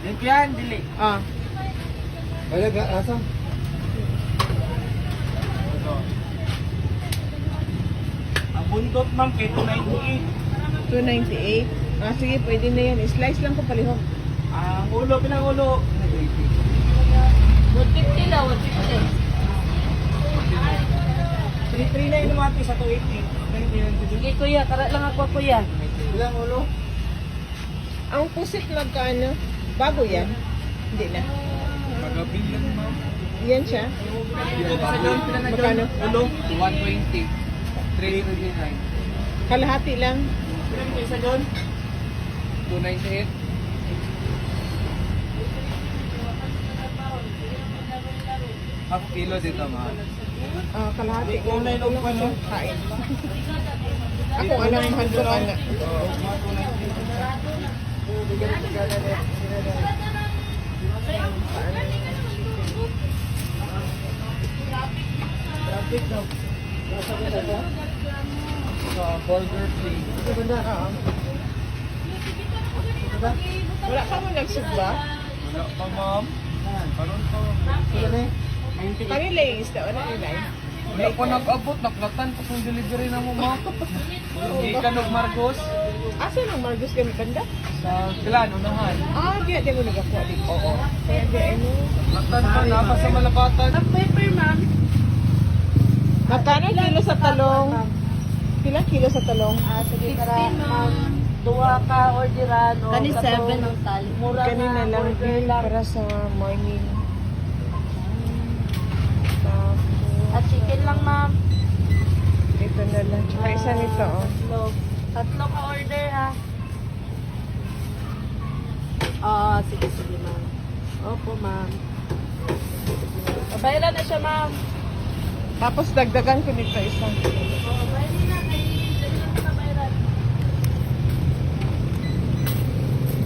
Yan yan, dili. Ah. Wala ga asa? Ang buntot ma'am, kay 298. 298. Ah, sige, pwede na yan. Slice lang ko palihog. Ang ulo, pinangulo. 150 lang, 150. 3 na yun naman sa 280. Sige kuya, kara lang ako kuya. Ilang ulo? Ang pusit magkano? Bago yan? Hindi na. Pagabi yan ma'am. Yan siya. Isa doon, pila na Magkano? Ulo? 120. 329. Kalahati lang. Pila isa doon? 298. Half kilo dito ma'am. Ah, kalahati lang. Kulay Ako ng lang ano? siya kain. Ako alam mahal ko ana. Burger king. Oo. Wala ka mo nagsugba? Wala pa ma'am. Karon to. Kanila yung isda. Wala nila eh. Wala pa nag-abot, naklatan pa kung delivery na mo ma'am. Gikan og Marcos Asa nang Margus kami banda? sa Klan, unahan. Ah, di mo nagakuha dito. Oo. Kaya di ano. Naklatan pa na pa sa Malabatan. Pepper ma'am. Magkano kilo sa talong? Pila kilo sa talong? Sige, kara ma'am. Duwa ka orderan o kani 7 ang tali. Mura Kanina na lang order din lang. para sa morning. At chicken lang ma'am. Ito na lang. Tsaka isa nito, oh. Tatlo ka order ha. Sige ma'am. Opo ma'am. Babayaran na siya ma'am. Tapos dagdagan ko nito isang. Bayaran na kay babayaran.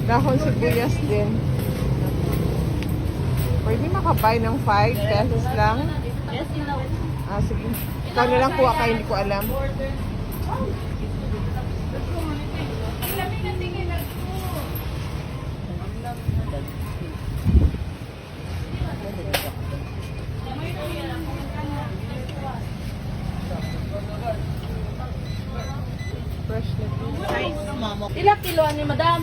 Dahon sibuyas din. Pwede makabay ng 5 pesos lang. Yes, ilaw. Ah, sige. Ikaw na lang kuha kayo, hindi ko alam. Fresh na. Ilang kilo ni madam?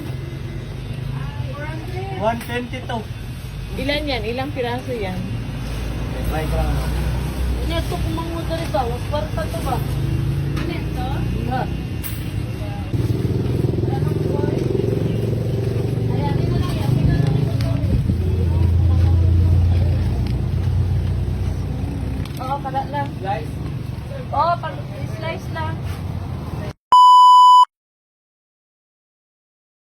122. Ilan yan? Ilang piraso yan? Right lang. Ini ito kung manguda rin ba? Was parta to ba? Ano ito? Ha. Oo, pala lang. Guys, Oo, pang slice lang.